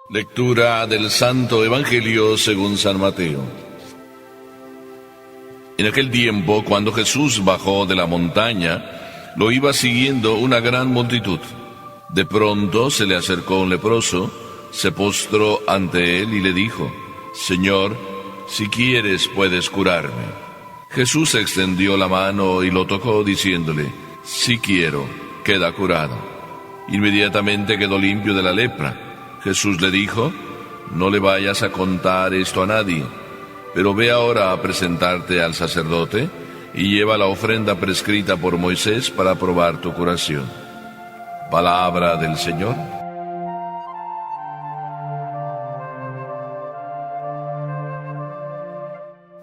Lectura del Santo Evangelio según San Mateo. En aquel tiempo, cuando Jesús bajó de la montaña, lo iba siguiendo una gran multitud. De pronto se le acercó un leproso, se postró ante él y le dijo: Señor, si quieres puedes curarme. Jesús extendió la mano y lo tocó diciéndole: Sí quiero, queda curado. Inmediatamente quedó limpio de la lepra. Jesús le dijo: No le vayas a contar esto a nadie, pero ve ahora a presentarte al sacerdote y lleva la ofrenda prescrita por Moisés para probar tu curación. Palabra del Señor.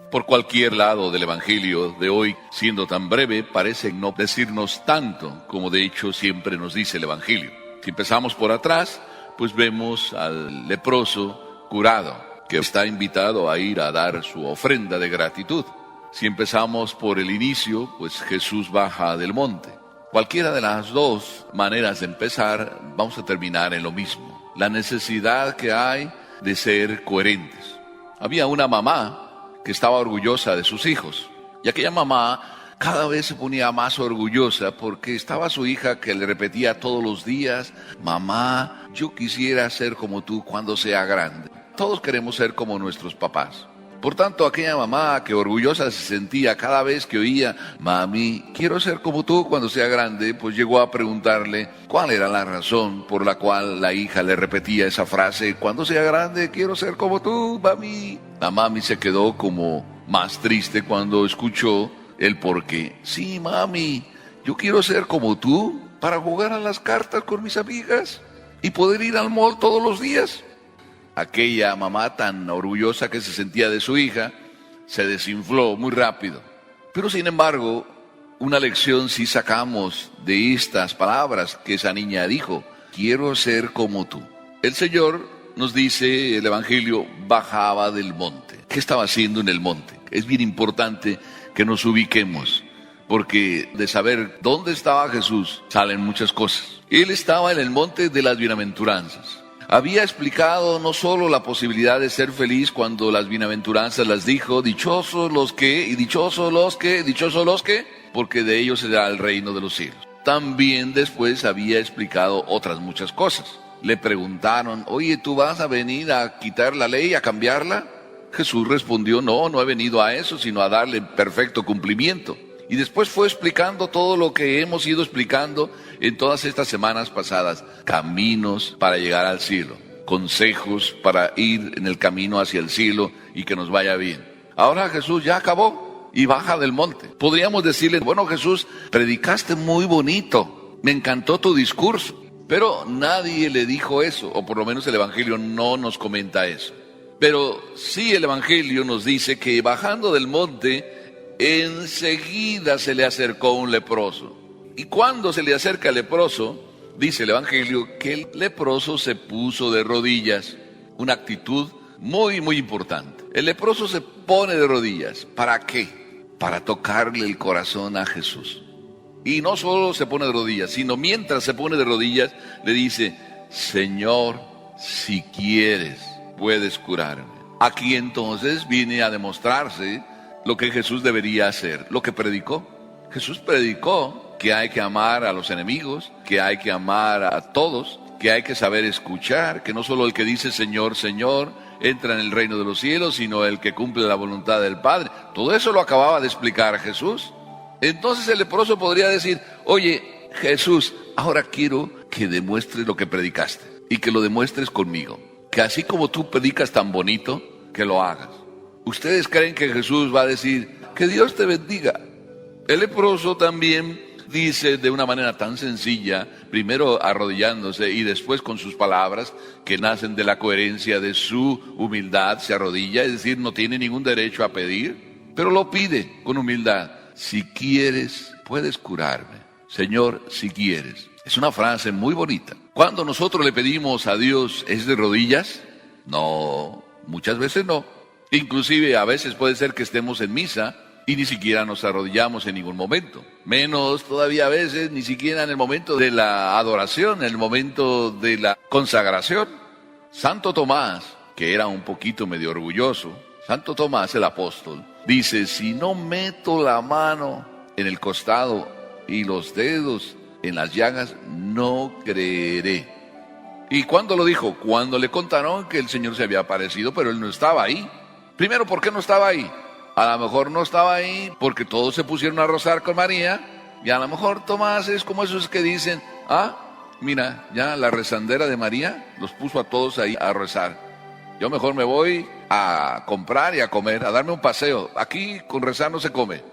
Por cualquier lado del Evangelio de hoy, siendo tan breve, parece no decirnos tanto como de hecho siempre nos dice el Evangelio. Si empezamos por atrás, pues vemos al leproso curado, que está invitado a ir a dar su ofrenda de gratitud. Si empezamos por el inicio, pues Jesús baja del monte. Cualquiera de las dos maneras de empezar, vamos a terminar en lo mismo: la necesidad que hay de ser coherentes. Había una mamá que estaba orgullosa de sus hijos, y aquella mamá cada vez se ponía más orgullosa porque estaba su hija que le repetía todos los días: Mamá, yo quisiera ser como tú cuando sea grande. Todos queremos ser como nuestros papás. Por tanto, aquella mamá que orgullosa se sentía cada vez que oía: Mami, quiero ser como tú cuando sea grande, pues llegó a preguntarle cuál era la razón por la cual la hija le repetía esa frase: Cuando sea grande quiero ser como tú, mami. La mami se quedó como más triste cuando escuchó el porqué. Sí, mami, yo quiero ser como tú para jugar a las cartas con mis amigas y poder ir al mall todos los días. Aquella mamá tan orgullosa que se sentía de su hija se desinfló muy rápido. Pero sin embargo, una lección sí sacamos de estas palabras que esa niña dijo: quiero ser como tú. El Señor, nos dice el Evangelio, bajaba del monte. ¿Qué estaba haciendo en el monte? Es bien importante que nos ubiquemos, porque de saber dónde estaba Jesús salen muchas cosas. Él estaba en el monte de las bienaventuranzas. Había explicado no solo la posibilidad de ser feliz cuando las bienaventuranzas las dijo: dichosos los que, y dichosos los que, dichosos los que, porque de ellos será el reino de los cielos. También después había explicado otras muchas cosas. Le preguntaron: oye, ¿tú vas a venir a quitar la ley, a cambiarla? Jesús respondió: no he venido a eso, sino a darle perfecto cumplimiento. Y después fue explicando todo lo que hemos ido explicando en todas estas semanas pasadas: caminos para llegar al cielo, consejos para ir en el camino hacia el cielo y que nos vaya bien. Ahora Jesús ya acabó y baja del monte. Podríamos decirle: bueno, Jesús, predicaste muy bonito, me encantó tu discurso. Pero nadie le dijo eso, o por lo menos el Evangelio no nos comenta eso. Pero sí el Evangelio nos dice que bajando del monte, enseguida se le acercó un leproso. Y cuando se le acerca el leproso, dice el Evangelio que el leproso se puso de rodillas. Una actitud muy, muy importante. El leproso se pone de rodillas. ¿Para qué? Para tocarle el corazón a Jesús. Y no solo se pone de rodillas, sino mientras se pone de rodillas, le dice: Señor, si quieres, puedes curarme. Aquí entonces viene a demostrarse lo que Jesús debería hacer, lo que predicó. Jesús predicó que hay que amar a los enemigos, que hay que amar a todos, que hay que saber escuchar, que no solo el que dice Señor, Señor, entra en el reino de los cielos, sino el que cumple la voluntad del Padre. Todo eso lo acababa de explicar Jesús. Entonces el leproso podría decir: oye, Jesús, ahora quiero que demuestres lo que predicaste y que lo demuestres conmigo. Que así como tú predicas tan bonito, que lo hagas. ¿Ustedes creen que Jesús va a decir: que Dios te bendiga? El leproso también dice de una manera tan sencilla, primero arrodillándose y después con sus palabras que nacen de la coherencia de su humildad, se arrodilla, es decir, no tiene ningún derecho a pedir, pero lo pide con humildad: si quieres, puedes curarme. Señor, si quieres. Es una frase muy bonita. Cuando nosotros le pedimos a Dios, ¿es de rodillas? No, muchas veces no. Inclusive a veces puede ser que estemos en misa y ni siquiera nos arrodillamos en ningún momento. Menos todavía a veces ni siquiera en el momento de la adoración, en el momento de la consagración. Santo Tomás, que era un poquito medio orgulloso, Santo Tomás el apóstol, dice, si no meto la mano en el costado y los dedos en las llagas, no creeré. ¿Y cuándo lo dijo? Cuando le contaron que el Señor se había aparecido, pero él no estaba ahí. Primero, ¿por qué no estaba ahí? A lo mejor no estaba ahí porque todos se pusieron a rozar con María, y a lo mejor Tomás es como esos que dicen, mira, ya la rezandera de María los puso a todos ahí a rezar. Yo mejor me voy a comprar y a comer, a darme un paseo. Aquí con rezar no se come.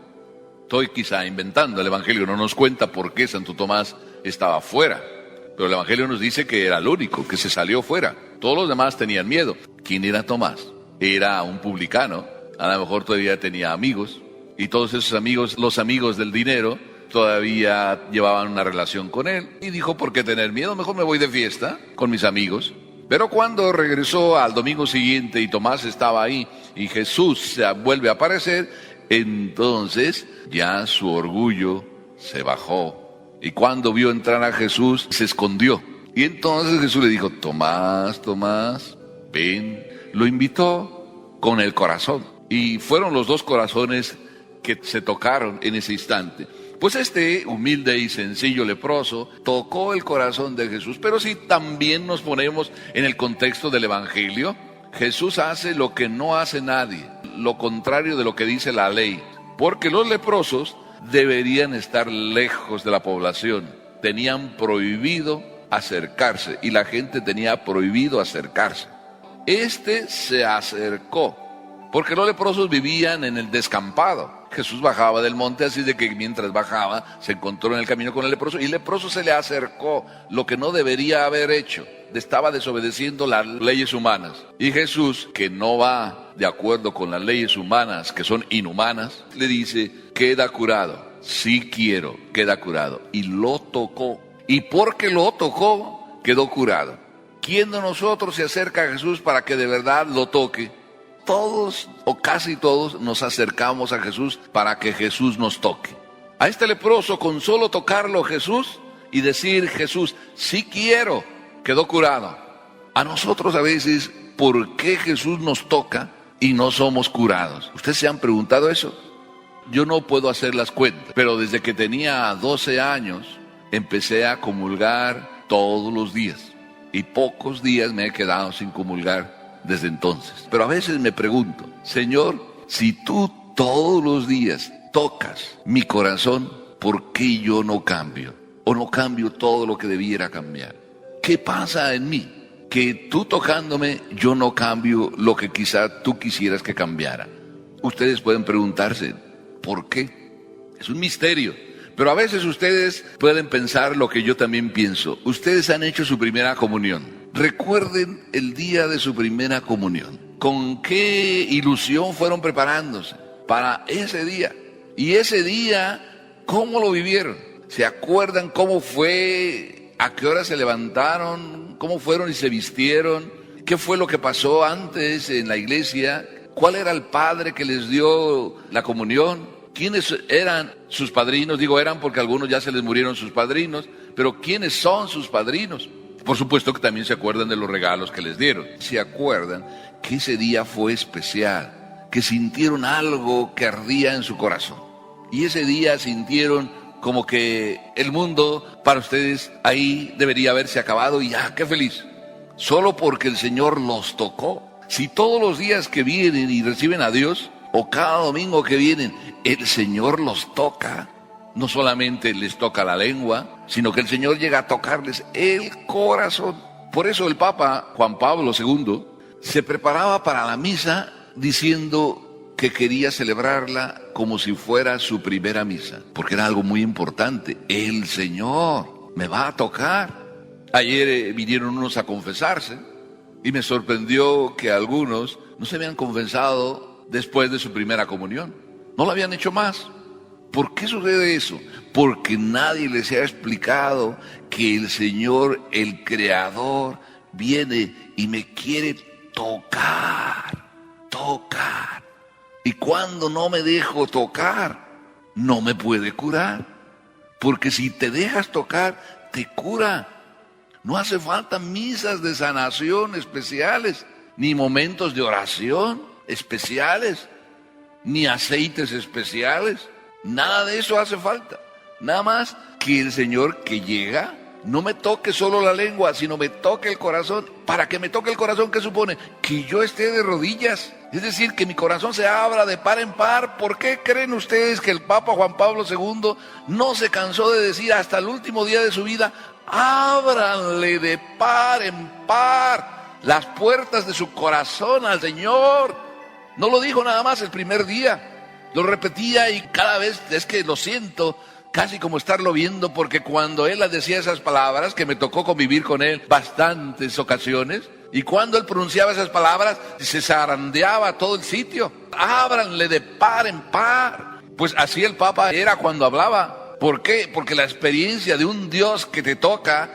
Estoy quizá inventando, el Evangelio no nos cuenta por qué Santo Tomás estaba fuera. Pero el Evangelio nos dice que era el único, que se salió fuera. Todos los demás tenían miedo. ¿Quién era Tomás? Era un publicano. A lo mejor todavía tenía amigos. Y todos esos amigos, los amigos del dinero, todavía llevaban una relación con él. Y dijo, ¿por qué tener miedo? Mejor me voy de fiesta con mis amigos. Pero cuando regresó al domingo siguiente y Tomás estaba ahí y Jesús se vuelve a aparecer, entonces ya su orgullo se bajó. Y cuando vio entrar a Jesús, se escondió. Y entonces Jesús le dijo, Tomás, Tomás, ven. Lo invitó con el corazón. Y fueron los dos corazones que se tocaron en ese instante. Pues este humilde y sencillo leproso tocó el corazón de Jesús. Pero si también nos ponemos en el contexto del Evangelio, Jesús hace lo que no hace nadie, lo contrario de lo que dice la ley. Porque los leprosos deberían estar lejos de la población. Tenían prohibido acercarse y la gente tenía prohibido acercarse. Este se acercó porque los leprosos vivían en el descampado. Jesús bajaba del monte, así de que mientras bajaba se encontró en el camino con el leproso y el leproso se le acercó, lo que no debería haber hecho. Estaba desobedeciendo las leyes humanas. Y Jesús, que no va de acuerdo con las leyes humanas, que son inhumanas, le dice, queda curado. Sí quiero, queda curado. Y lo tocó. Y porque lo tocó, quedó curado. ¿Quién de nosotros se acerca a Jesús para que de verdad lo toque? Todos o casi todos nos acercamos a Jesús para que Jesús nos toque. A este leproso, con solo tocarlo Jesús y decir, Jesús, sí quiero, quedó curado. A nosotros a veces, ¿por qué Jesús nos toca y no somos curados? ¿Ustedes se han preguntado eso? Yo no puedo hacer las cuentas, pero desde que tenía 12 años empecé a comulgar todos los días. Y pocos días me he quedado sin comulgar desde entonces. Pero a veces me pregunto, Señor, si tú todos los días tocas mi corazón, ¿por qué yo no cambio? ¿O no cambio todo lo que debiera cambiar? ¿Qué pasa en mí? Que tú tocándome, yo no cambio lo que quizá tú quisieras que cambiara. Ustedes pueden preguntarse, ¿por qué? Es un misterio. Pero a veces ustedes pueden pensar lo que yo también pienso. Ustedes han hecho su primera comunión. Recuerden el día de su primera comunión. ¿Con qué ilusión fueron preparándose para ese día? Y ese día, ¿cómo lo vivieron? ¿Se acuerdan cómo fue? ¿A qué hora se levantaron? ¿Cómo fueron y se vistieron? ¿Qué fue lo que pasó antes en la iglesia? ¿Cuál era el padre que les dio la comunión? ¿Quiénes eran sus padrinos? Digo eran porque a algunos ya se les murieron sus padrinos, pero ¿quiénes son sus padrinos? Por supuesto que también se acuerdan de los regalos que les dieron. Se acuerdan que ese día fue especial, que sintieron algo que ardía en su corazón. Y ese día sintieron como que el mundo para ustedes ahí debería haberse acabado y ya, qué feliz. Solo porque el Señor los tocó. Si todos los días que vienen y reciben a Dios, o cada domingo que vienen, el Señor los toca, no solamente les toca la lengua, sino que el Señor llega a tocarles el corazón. Por eso el Papa Juan Pablo II se preparaba para la misa diciendo que quería celebrarla como si fuera su primera misa, porque era algo muy importante. El Señor me va a tocar. Ayer vinieron unos a confesarse y me sorprendió que algunos no se habían confesado después de su primera comunión. No lo habían hecho más. ¿Por qué sucede eso? Porque nadie les ha explicado que el Señor, el Creador, viene y me quiere tocar. Y cuando no me dejo tocar, no me puede curar. Porque si te dejas tocar, te cura. No hace falta misas de sanación especiales, ni momentos de oración especiales, ni aceites especiales. Nada de eso hace falta. Nada más que el Señor que llega no me toque solo la lengua, sino me toque el corazón. Para que me toque el corazón, ¿qué supone? Que yo esté de rodillas. Es decir, que mi corazón se abra de par en par. ¿Por qué creen ustedes que el Papa Juan Pablo II no se cansó de decir hasta el último día de su vida: ábranle de par en par las puertas de su corazón al Señor? No lo dijo nada más el primer día, lo repetía, y cada vez es que lo siento casi como estarlo viendo, porque cuando él decía esas palabras, que me tocó convivir con él bastantes ocasiones, y cuando él pronunciaba esas palabras, se zarandeaba todo el sitio. Ábranle de par en par. Pues así el Papa era cuando hablaba. ¿Por qué? Porque la experiencia de un Dios que te toca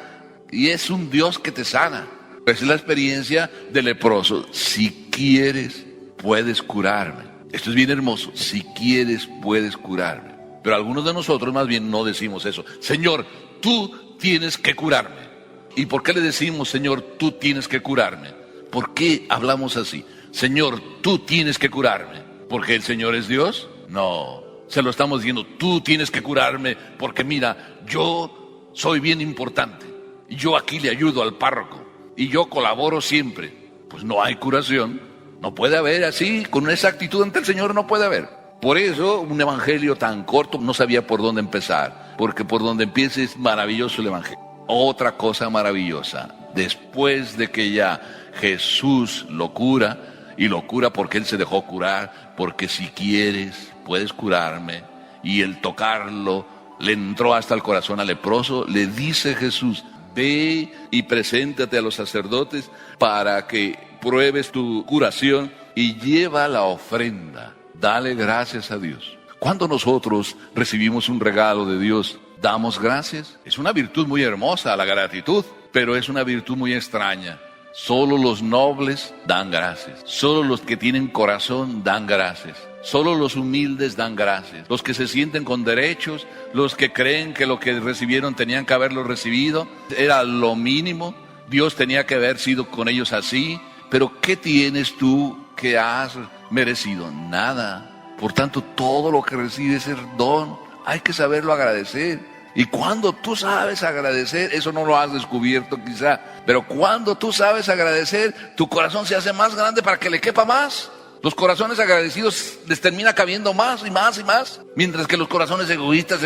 y es un Dios que te sana. Es la experiencia del leproso. Si quieres, puedes curarme. Esto es bien hermoso. Si quieres, puedes curarme. Pero algunos de nosotros más bien no decimos eso. Señor, tú tienes que curarme. ¿Y por qué le decimos, Señor, tú tienes que curarme? ¿Por qué hablamos así? Señor, tú tienes que curarme. ¿Porque el Señor es Dios? No, se lo estamos diciendo, tú tienes que curarme porque mira, yo soy bien importante. Y yo aquí le ayudo al párroco. Y yo colaboro siempre. Pues no hay curación. No puede haber así, con esa actitud ante el Señor no puede haber. Por eso un evangelio tan corto no sabía por dónde empezar. Porque por donde empiece es maravilloso el evangelio. Otra cosa maravillosa, después de que ya Jesús lo cura, y lo cura porque Él se dejó curar, porque si quieres puedes curarme, y el tocarlo le entró hasta el corazón al leproso, le dice Jesús: ve y preséntate a los sacerdotes para que pruebes tu curación y lleva la ofrenda, dale gracias a Dios. Cuando nosotros recibimos un regalo de Dios, ¿damos gracias? Es una virtud muy hermosa la gratitud, pero es una virtud muy extraña. Solo los nobles dan gracias. Solo los que tienen corazón dan gracias. Solo los humildes dan gracias. Los que se sienten con derechos, los que creen que lo que recibieron tenían que haberlo recibido, era lo mínimo. Dios tenía que haber sido con ellos así. Pero ¿qué tienes tú que has merecido? Nada. Por tanto, todo lo que recibes es don. Hay que saberlo agradecer. Y cuando tú sabes agradecer, eso no lo has descubierto quizá, pero cuando tú sabes agradecer, tu corazón se hace más grande para que le quepa más. Los corazones agradecidos les termina cabiendo más y más y más, mientras que los corazones egoístas,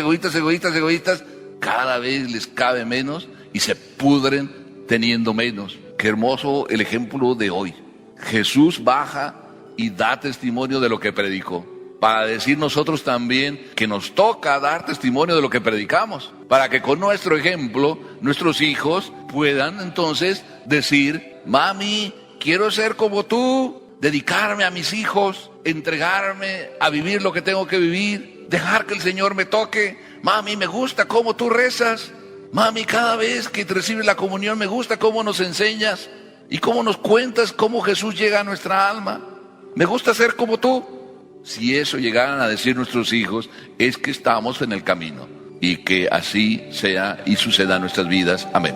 cada vez les cabe menos y se pudren teniendo menos. Qué hermoso el ejemplo de hoy. Jesús baja y da testimonio de lo que predicó, para decir nosotros también que nos toca dar testimonio de lo que predicamos, para que con nuestro ejemplo nuestros hijos puedan entonces decir: mami, quiero ser como tú, dedicarme a mis hijos, entregarme a vivir lo que tengo que vivir, dejar que el Señor me toque. Mami, me gusta cómo tú rezas. Mami, cada vez que te recibes la comunión me gusta cómo nos enseñas y cómo nos cuentas cómo Jesús llega a nuestra alma. Me gusta ser como tú. Si eso llegaran a decir nuestros hijos, es que estamos en el camino, y que así sea y suceda en nuestras vidas. Amén.